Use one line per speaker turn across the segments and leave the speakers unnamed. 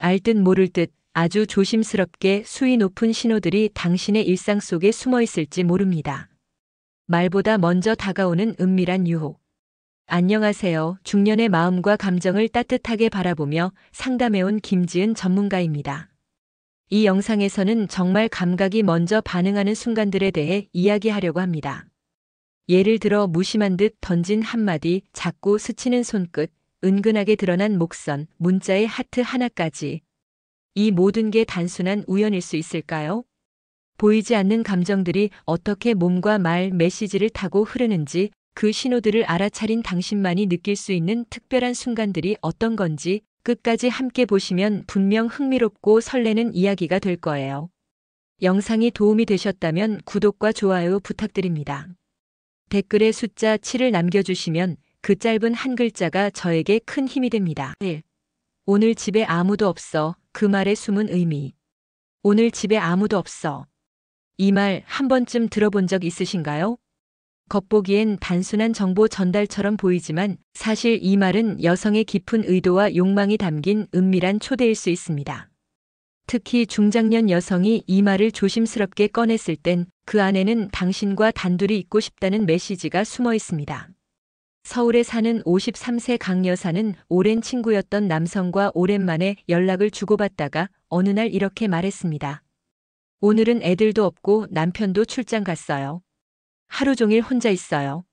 알 듯 모를 듯 아주 조심스럽게 수위 높은 신호들이 당신의 일상 속에 숨어 있을지 모릅니다. 말보다 먼저 다가오는 은밀한 유혹. 안녕하세요. 중년의 마음과 감정을 따뜻하게 바라보며 상담해온 김지은 전문가입니다. 이 영상에서는 정말 감각이 먼저 반응하는 순간들에 대해 이야기하려고 합니다. 예를 들어 무심한 듯 던진 한마디, 자꾸 스치는 손끝, 은근하게 드러난 목선, 문자의 하트 하나까지. 이 모든 게 단순한 우연일 수 있을까요? 보이지 않는 감정들이 어떻게 몸과 말, 메시지를 타고 흐르는지, 그 신호들을 알아차린 당신만이 느낄 수 있는 특별한 순간들이 어떤 건지 끝까지 함께 보시면 분명 흥미롭고 설레는 이야기가 될 거예요. 영상이 도움이 되셨다면 구독과 좋아요 부탁드립니다. 댓글에 숫자 7을 남겨주시면 그 짧은 한 글자가 저에게 큰 힘이 됩니다. 1. 오늘 집에 아무도 없어. 그 말의 숨은 의미. 오늘 집에 아무도 없어. 이 말 한 번쯤 들어본 적 있으신가요? 겉보기엔 단순한 정보 전달처럼 보이지만 사실 이 말은 여성의 깊은 의도와 욕망이 담긴 은밀한 초대일 수 있습니다. 특히 중장년 여성이 이 말을 조심스럽게 꺼냈을 땐 그 안에는 당신과 단둘이 있고 싶다는 메시지가 숨어 있습니다. 서울에 사는 53세 강 여사는 오랜 친구였던 남성과 오랜만에 연락을 주고받다가 어느 날 이렇게 말했습니다. 오늘은 애들도 없고 남편도 출장 갔어요. 하루 종일 혼자 있어요.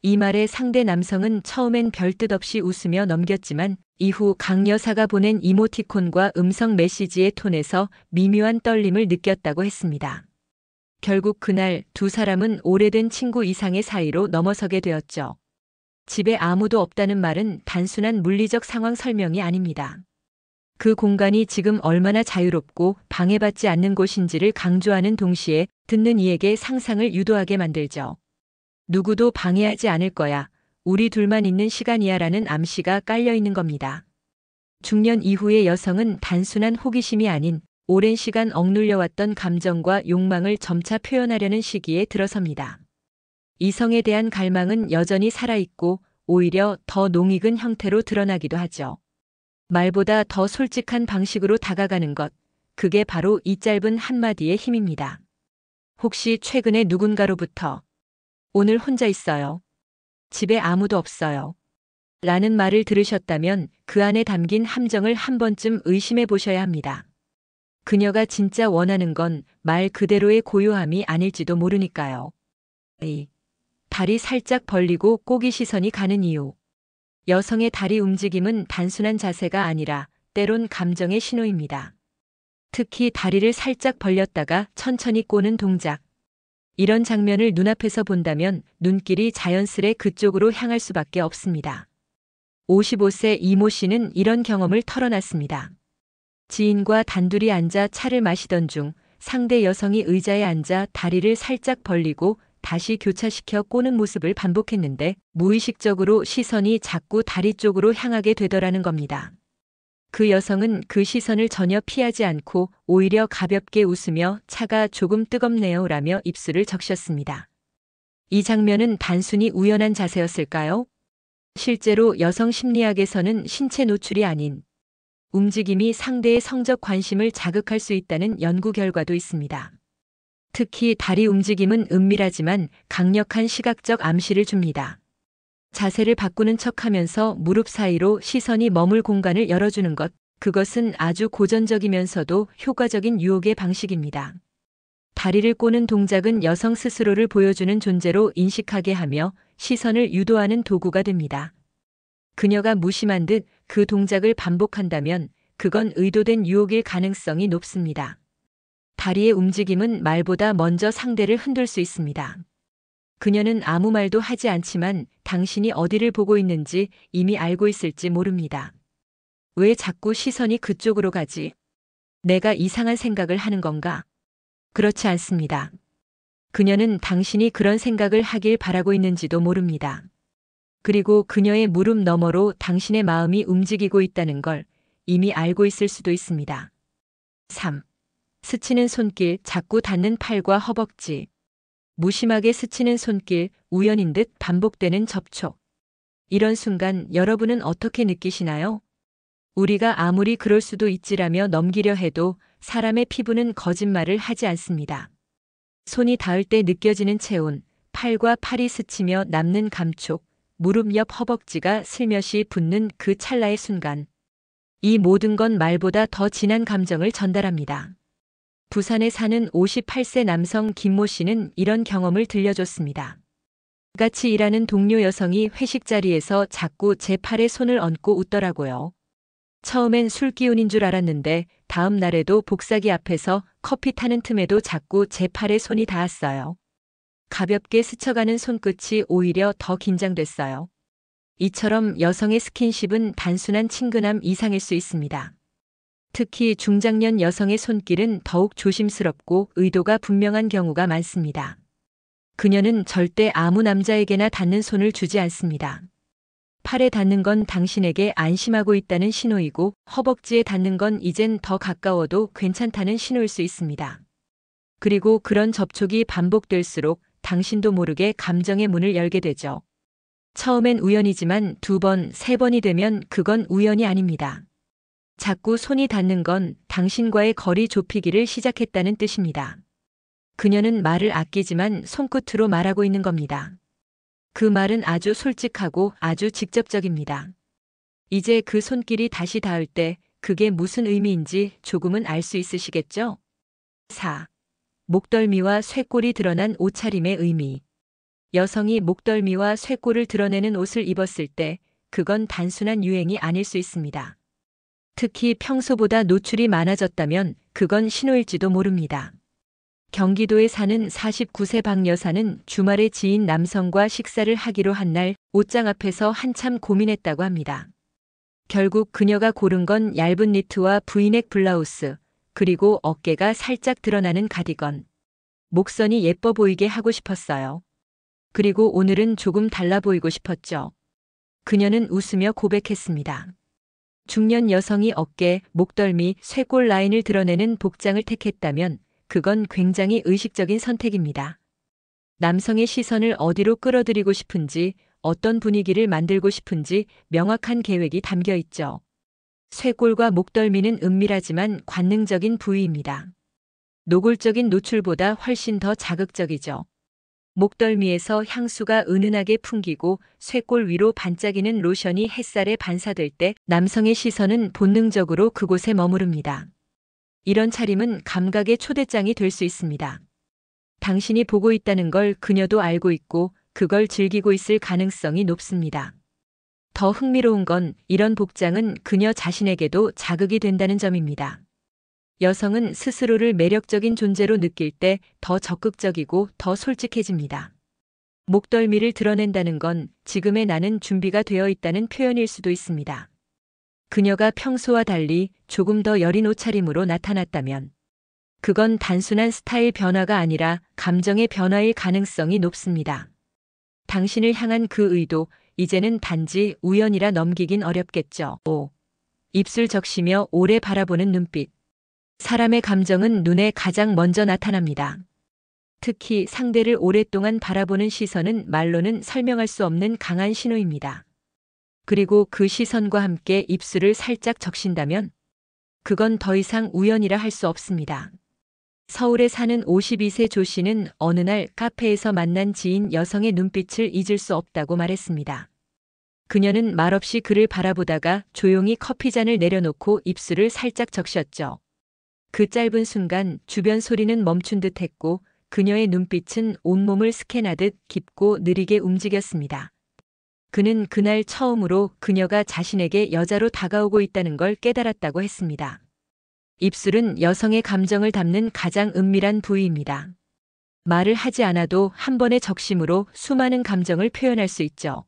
이 말에 상대 남성은 처음엔 별뜻 없이 웃으며 넘겼지만 이후 강 여사가 보낸 이모티콘과 음성 메시지의 톤에서 미묘한 떨림을 느꼈다고 했습니다. 결국 그날 두 사람은 오래된 친구 이상의 사이로 넘어서게 되었죠. 집에 아무도 없다는 말은 단순한 물리적 상황 설명이 아닙니다. 그 공간이 지금 얼마나 자유롭고 방해받지 않는 곳인지를 강조하는 동시에 듣는 이에게 상상을 유도하게 만들죠. 누구도 방해하지 않을 거야. 우리 둘만 있는 시간이야 라는 암시가 깔려 있는 겁니다. 중년 이후의 여성은 단순한 호기심이 아닌 오랜 시간 억눌려왔던 감정과 욕망을 점차 표현하려는 시기에 들어섭니다. 이성에 대한 갈망은 여전히 살아있고 오히려 더 농익은 형태로 드러나기도 하죠. 말보다 더 솔직한 방식으로 다가가는 것, 그게 바로 이 짧은 한마디의 힘입니다. 혹시 최근에 누군가로부터 오늘 혼자 있어요. 집에 아무도 없어요. 라는 말을 들으셨다면 그 안에 담긴 함정을 한 번쯤 의심해 보셔야 합니다. 그녀가 진짜 원하는 건 말 그대로의 고요함이 아닐지도 모르니까요. 다리 살짝 벌리고 꼬기 시선이 가는 이유. 여성의 다리 움직임은 단순한 자세가 아니라 때론 감정의 신호입니다. 특히 다리를 살짝 벌렸다가 천천히 꼬는 동작. 이런 장면을 눈앞에서 본다면 눈길이 자연스레 그쪽으로 향할 수밖에 없습니다. 55세 이모 씨는 이런 경험을 털어놨습니다. 지인과 단둘이 앉아 차를 마시던 중 상대 여성이 의자에 앉아 다리를 살짝 벌리고 다시 교차시켜 꼬는 모습을 반복했는데 무의식적으로 시선이 자꾸 다리 쪽으로 향하게 되더라는 겁니다. 그 여성은 그 시선을 전혀 피하지 않고 오히려 가볍게 웃으며 차가 조금 뜨겁네요 라며 입술을 적셨습니다. 이 장면은 단순히 우연한 자세였을까요? 실제로 여성 심리학에서는 신체 노출이 아닌 움직임이 상대의 성적 관심을 자극할 수 있다는 연구 결과도 있습니다. 특히 다리 움직임은 은밀하지만 강력한 시각적 암시를 줍니다. 자세를 바꾸는 척하면서 무릎 사이로 시선이 머물 공간을 열어주는 것, 그것은 아주 고전적이면서도 효과적인 유혹의 방식입니다. 다리를 꼬는 동작은 여성 스스로를 보여주는 존재로 인식하게 하며 시선을 유도하는 도구가 됩니다. 그녀가 무심한 듯 그 동작을 반복한다면 그건 의도된 유혹일 가능성이 높습니다. 다리의 움직임은 말보다 먼저 상대를 흔들 수 있습니다. 그녀는 아무 말도 하지 않지만 당신이 어디를 보고 있는지 이미 알고 있을지 모릅니다. 왜 자꾸 시선이 그쪽으로 가지? 내가 이상한 생각을 하는 건가? 그렇지 않습니다. 그녀는 당신이 그런 생각을 하길 바라고 있는지도 모릅니다. 그리고 그녀의 무릎 너머로 당신의 마음이 움직이고 있다는 걸 이미 알고 있을 수도 있습니다. 3. 스치는 손길, 자꾸 닿는 팔과 허벅지. 무심하게 스치는 손길, 우연인 듯 반복되는 접촉. 이런 순간 여러분은 어떻게 느끼시나요? 우리가 아무리 그럴 수도 있지라며 넘기려 해도 사람의 피부는 거짓말을 하지 않습니다. 손이 닿을 때 느껴지는 체온, 팔과 팔이 스치며 남는 감촉, 무릎 옆 허벅지가 슬며시 붙는 그 찰나의 순간. 이 모든 건 말보다 더 진한 감정을 전달합니다. 부산에 사는 58세 남성 김모 씨는 이런 경험을 들려줬습니다. 같이 일하는 동료 여성이 회식 자리에서 자꾸 제 팔에 손을 얹고 웃더라고요. 처음엔 술 기운인 줄 알았는데 다음 날에도 복사기 앞에서 커피 타는 틈에도 자꾸 제 팔에 손이 닿았어요. 가볍게 스쳐가는 손끝이 오히려 더 긴장됐어요. 이처럼 여성의 스킨십은 단순한 친근함 이상일 수 있습니다. 특히 중장년 여성의 손길은 더욱 조심스럽고 의도가 분명한 경우가 많습니다. 그녀는 절대 아무 남자에게나 닿는 손을 주지 않습니다. 팔에 닿는 건 당신에게 안심하고 있다는 신호이고 허벅지에 닿는 건 이젠 더 가까워도 괜찮다는 신호일 수 있습니다. 그리고 그런 접촉이 반복될수록 당신도 모르게 감정의 문을 열게 되죠. 처음엔 우연이지만 2번, 3번이 되면 그건 우연이 아닙니다. 자꾸 손이 닿는 건 당신과의 거리 좁히기를 시작했다는 뜻입니다. 그녀는 말을 아끼지만 손끝으로 말하고 있는 겁니다. 그 말은 아주 솔직하고 아주 직접적입니다. 이제 그 손길이 다시 닿을 때 그게 무슨 의미인지 조금은 알 수 있으시겠죠? 4. 목덜미와 쇄골이 드러난 옷차림의 의미. 여성이 목덜미와 쇄골을 드러내는 옷을 입었을 때 그건 단순한 유행이 아닐 수 있습니다. 특히 평소보다 노출이 많아졌다면 그건 신호일지도 모릅니다. 경기도에 사는 49세 박 여사는 주말에 지인 남성과 식사를 하기로 한 날 옷장 앞에서 한참 고민했다고 합니다. 결국 그녀가 고른 건 얇은 니트와 브이넥 블라우스, 그리고 어깨가 살짝 드러나는 가디건. 목선이 예뻐 보이게 하고 싶었어요. 그리고 오늘은 조금 달라 보이고 싶었죠. 그녀는 웃으며 고백했습니다. 중년 여성이 어깨, 목덜미, 쇄골 라인을 드러내는 복장을 택했다면 그건 굉장히 의식적인 선택입니다. 남성의 시선을 어디로 끌어들이고 싶은지, 어떤 분위기를 만들고 싶은지 명확한 계획이 담겨 있죠. 쇄골과 목덜미는 은밀하지만 관능적인 부위입니다. 노골적인 노출보다 훨씬 더 자극적이죠. 목덜미에서 향수가 은은하게 풍기고 쇄골 위로 반짝이는 로션이 햇살에 반사될 때 남성의 시선은 본능적으로 그곳에 머무릅니다. 이런 차림은 감각의 초대장이 될 수 있습니다. 당신이 보고 있다는 걸 그녀도 알고 있고 그걸 즐기고 있을 가능성이 높습니다. 더 흥미로운 건 이런 복장은 그녀 자신에게도 자극이 된다는 점입니다. 여성은 스스로를 매력적인 존재로 느낄 때 더 적극적이고 더 솔직해집니다. 목덜미를 드러낸다는 건 지금의 나는 준비가 되어 있다는 표현일 수도 있습니다. 그녀가 평소와 달리 조금 더 여린 옷차림으로 나타났다면 그건 단순한 스타일 변화가 아니라 감정의 변화일 가능성이 높습니다. 당신을 향한 그 의도, 이제는 단지 우연이라 넘기긴 어렵겠죠. 5. 입술 적시며 오래 바라보는 눈빛. 사람의 감정은 눈에 가장 먼저 나타납니다. 특히 상대를 오랫동안 바라보는 시선은 말로는 설명할 수 없는 강한 신호입니다. 그리고 그 시선과 함께 입술을 살짝 적신다면 그건 더 이상 우연이라 할 수 없습니다. 서울에 사는 52세 조 씨는 어느 날 카페에서 만난 지인 여성의 눈빛을 잊을 수 없다고 말했습니다. 그녀는 말없이 그를 바라보다가 조용히 커피잔을 내려놓고 입술을 살짝 적셨죠. 그 짧은 순간 주변 소리는 멈춘 듯 했고 그녀의 눈빛은 온몸을 스캔하듯 깊고 느리게 움직였습니다. 그는 그날 처음으로 그녀가 자신에게 여자로 다가오고 있다는 걸 깨달았다고 했습니다. 입술은 여성의 감정을 담는 가장 은밀한 부위입니다. 말을 하지 않아도 한 번의 적심으로 수많은 감정을 표현할 수 있죠.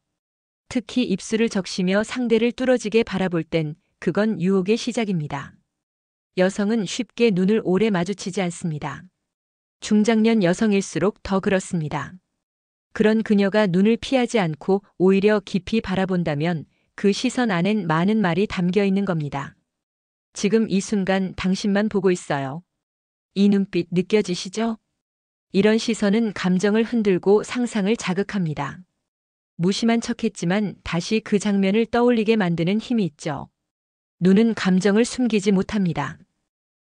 특히 입술을 적시며 상대를 뚫어지게 바라볼 땐 그건 유혹의 시작입니다. 여성은 쉽게 눈을 오래 마주치지 않습니다. 중장년 여성일수록 더 그렇습니다. 그런 그녀가 눈을 피하지 않고 오히려 깊이 바라본다면 그 시선 안엔 많은 말이 담겨 있는 겁니다. 지금 이 순간 당신만 보고 있어요. 이 눈빛 느껴지시죠? 이런 시선은 감정을 흔들고 상상을 자극합니다. 무심한 척했지만 다시 그 장면을 떠올리게 만드는 힘이 있죠. 눈은 감정을 숨기지 못합니다.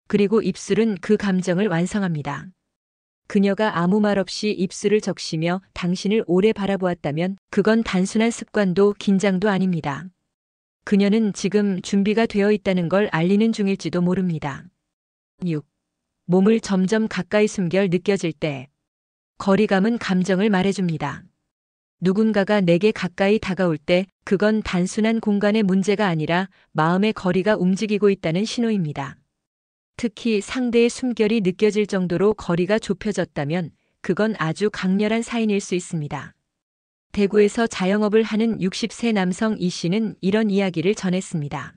그리고 입술은 그 감정을 완성합니다. 그녀가 아무 말 없이 입술을 적시며 당신을 오래 바라보았다면 그건 단순한 습관도 긴장도 아닙니다. 그녀는 지금 준비가 되어 있다는 걸 알리는 중일지도 모릅니다. 6. 몸을 점점 가까이 숨겨 느껴질 때. 거리감은 감정을 말해줍니다. 누군가가 내게 가까이 다가올 때 그건 단순한 공간의 문제가 아니라 마음의 거리가 움직이고 있다는 신호입니다. 특히 상대의 숨결이 느껴질 정도로 거리가 좁혀졌다면 그건 아주 강렬한 사인일 수 있습니다. 대구에서 자영업을 하는 60세 남성 이 씨는 이런 이야기를 전했습니다.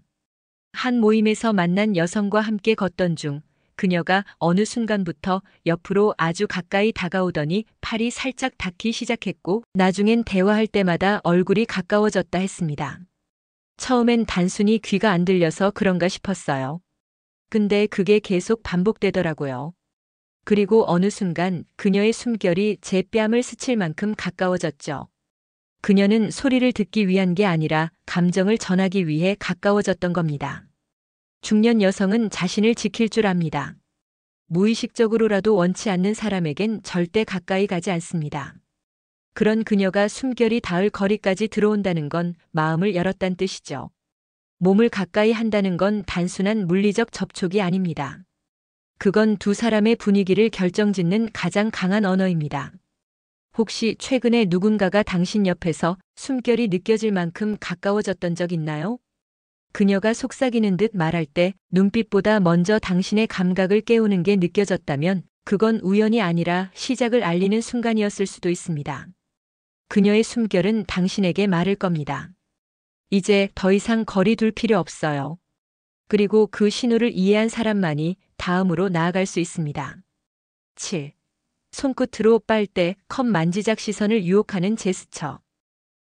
한 모임에서 만난 여성과 함께 걷던 중 그녀가 어느 순간부터 옆으로 아주 가까이 다가오더니 팔이 살짝 닿기 시작했고 나중엔 대화할 때마다 얼굴이 가까워졌다 했습니다. 처음엔 단순히 귀가 안 들려서 그런가 싶었어요. 근데 그게 계속 반복되더라고요. 그리고 어느 순간 그녀의 숨결이 제 뺨을 스칠 만큼 가까워졌죠. 그녀는 소리를 듣기 위한 게 아니라 감정을 전하기 위해 가까워졌던 겁니다. 중년 여성은 자신을 지킬 줄 압니다. 무의식적으로라도 원치 않는 사람에겐 절대 가까이 가지 않습니다. 그런 그녀가 숨결이 닿을 거리까지 들어온다는 건 마음을 열었단 뜻이죠. 몸을 가까이 한다는 건 단순한 물리적 접촉이 아닙니다. 그건 두 사람의 분위기를 결정짓는 가장 강한 언어입니다. 혹시 최근에 누군가가 당신 옆에서 숨결이 느껴질 만큼 가까워졌던 적 있나요? 그녀가 속삭이는 듯 말할 때 눈빛보다 먼저 당신의 감각을 깨우는 게 느껴졌다면 그건 우연이 아니라 시작을 알리는 순간이었을 수도 있습니다. 그녀의 숨결은 당신에게 말할 겁니다. 이제 더 이상 거리 둘 필요 없어요. 그리고 그 신호를 이해한 사람만이 다음으로 나아갈 수 있습니다. 7. 손끝으로 빨대, 컵 만지작 시선을 유혹하는 제스처.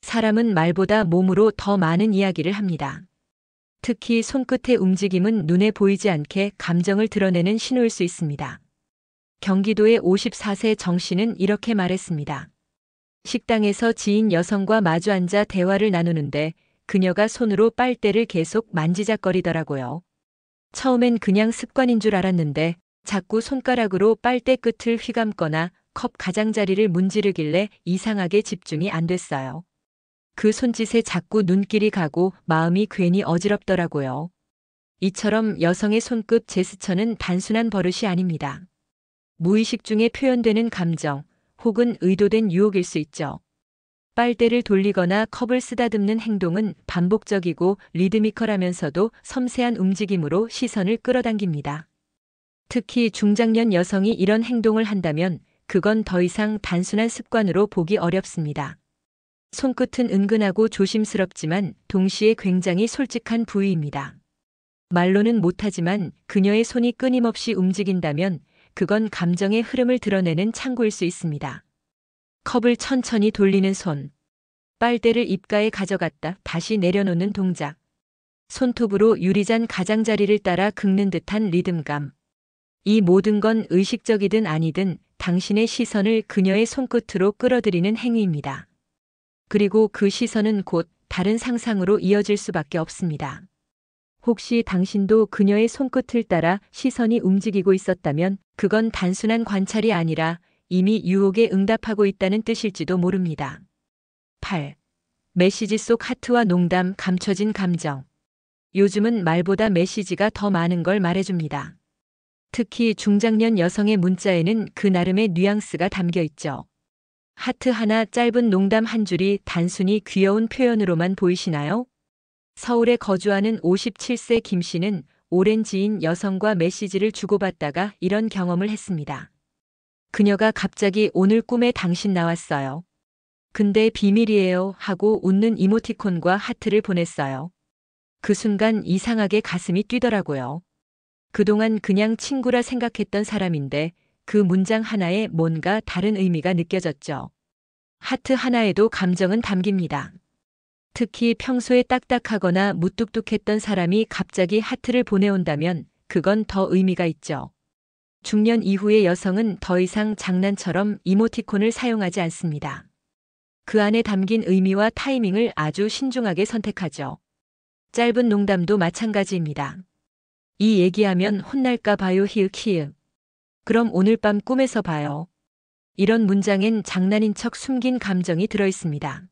사람은 말보다 몸으로 더 많은 이야기를 합니다. 특히 손끝의 움직임은 눈에 보이지 않게 감정을 드러내는 신호일 수 있습니다. 경기도의 54세 정 씨는 이렇게 말했습니다. 식당에서 지인 여성과 마주 앉아 대화를 나누는데 그녀가 손으로 빨대를 계속 만지작거리더라고요. 처음엔 그냥 습관인 줄 알았는데 자꾸 손가락으로 빨대 끝을 휘감거나 컵 가장자리를 문지르길래 이상하게 집중이 안 됐어요. 그 손짓에 자꾸 눈길이 가고 마음이 괜히 어지럽더라고요. 이처럼 여성의 손끝 제스처는 단순한 버릇이 아닙니다. 무의식 중에 표현되는 감정 혹은 의도된 유혹일 수 있죠. 빨대를 돌리거나 컵을 쓰다듬는 행동은 반복적이고 리드미컬하면서도 섬세한 움직임으로 시선을 끌어당깁니다. 특히 중장년 여성이 이런 행동을 한다면 그건 더 이상 단순한 습관으로 보기 어렵습니다. 손끝은 은근하고 조심스럽지만 동시에 굉장히 솔직한 부위입니다. 말로는 못하지만 그녀의 손이 끊임없이 움직인다면 그건 감정의 흐름을 드러내는 창구일 수 있습니다. 컵을 천천히 돌리는 손, 빨대를 입가에 가져갔다 다시 내려놓는 동작, 손톱으로 유리잔 가장자리를 따라 긁는 듯한 리듬감. 이 모든 건 의식적이든 아니든 당신의 시선을 그녀의 손끝으로 끌어들이는 행위입니다. 그리고 그 시선은 곧 다른 상상으로 이어질 수밖에 없습니다. 혹시 당신도 그녀의 손끝을 따라 시선이 움직이고 있었다면 그건 단순한 관찰이 아니라 이미 유혹에 응답하고 있다는 뜻일지도 모릅니다. 8. 메시지 속 하트와 농담, 감춰진 감정. 요즘은 말보다 메시지가 더 많은 걸 말해줍니다. 특히 중장년 여성의 문자에는 그 나름의 뉘앙스가 담겨 있죠. 하트 하나, 짧은 농담 한 줄이 단순히 귀여운 표현으로만 보이시나요? 서울에 거주하는 57세 김 씨는 오랜 지인 여성과 메시지를 주고받다가 이런 경험을 했습니다. 그녀가 갑자기 오늘 꿈에 당신 나왔어요. 근데 비밀이에요 하고 웃는 이모티콘과 하트를 보냈어요. 그 순간 이상하게 가슴이 뛰더라고요. 그동안 그냥 친구라 생각했던 사람인데 그 문장 하나에 뭔가 다른 의미가 느껴졌죠. 하트 하나에도 감정은 담깁니다. 특히 평소에 딱딱하거나 무뚝뚝했던 사람이 갑자기 하트를 보내온다면 그건 더 의미가 있죠. 중년 이후의 여성은 더 이상 장난처럼 이모티콘을 사용하지 않습니다. 그 안에 담긴 의미와 타이밍을 아주 신중하게 선택하죠. 짧은 농담도 마찬가지입니다. 이 얘기하면 혼날까 봐요 히읗히읗. 그럼 오늘 밤 꿈에서 봐요. 이런 문장엔 장난인 척 숨긴 감정이 들어있습니다.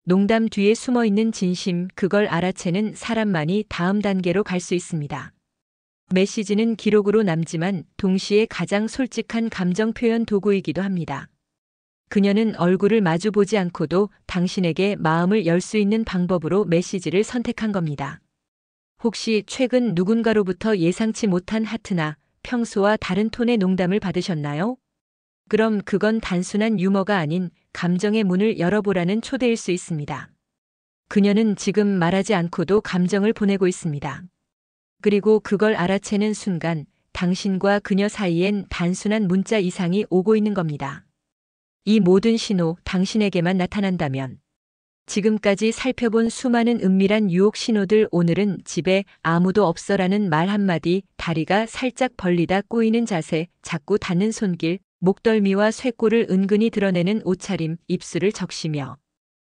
농담 뒤에 숨어있는 진심, 그걸 알아채는 사람만이 다음 단계로 갈 수 있습니다. 메시지는 기록으로 남지만 동시에 가장 솔직한 감정 표현 도구이기도 합니다. 그녀는 얼굴을 마주보지 않고도 당신에게 마음을 열 수 있는 방법으로 메시지를 선택한 겁니다. 혹시 최근 누군가로부터 예상치 못한 하트나 평소와 다른 톤의 농담을 받으셨나요? 그럼 그건 단순한 유머가 아닌 감정의 문을 열어보라는 초대일 수 있습니다. 그녀는 지금 말하지 않고도 감정을 보내고 있습니다. 그리고 그걸 알아채는 순간 당신과 그녀 사이엔 단순한 문자 이상이 오고 있는 겁니다. 이 모든 신호 당신에게만 나타난다면 지금까지 살펴본 수많은 은밀한 유혹 신호들, 오늘은 집에 아무도 없어라는 말 한마디, 다리가 살짝 벌리다 꼬이는 자세, 자꾸 닿는 손길, 목덜미와 쇄골을 은근히 드러내는 옷차림, 입술을 적시며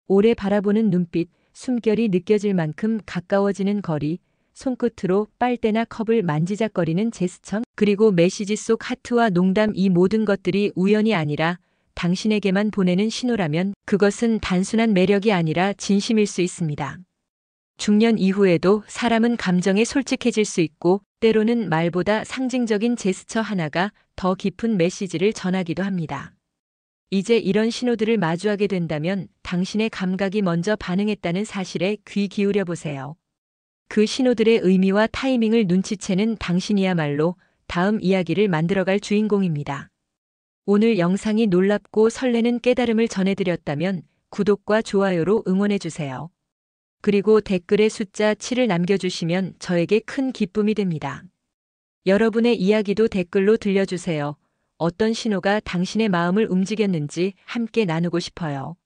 오래 바라보는 눈빛, 숨결이 느껴질 만큼 가까워지는 거리, 손끝으로 빨대나 컵을 만지작거리는 제스처, 그리고 메시지 속 하트와 농담, 이 모든 것들이 우연이 아니라 당신에게만 보내는 신호라면 그것은 단순한 매력이 아니라 진심일 수 있습니다. 중년 이후에도 사람은 감정에 솔직해질 수 있고 때로는 말보다 상징적인 제스처 하나가 더 깊은 메시지를 전하기도 합니다. 이제 이런 신호들을 마주하게 된다면 당신의 감각이 먼저 반응했다는 사실에 귀 기울여 보세요. 그 신호들의 의미와 타이밍을 눈치채는 당신이야말로 다음 이야기를 만들어갈 주인공입니다. 오늘 영상이 놀랍고 설레는 깨달음을 전해드렸다면 구독과 좋아요로 응원해주세요. 그리고 댓글에 숫자 7을 남겨주시면 저에게 큰 기쁨이 됩니다. 여러분의 이야기도 댓글로 들려주세요. 어떤 신호가 당신의 마음을 움직였는지 함께 나누고 싶어요.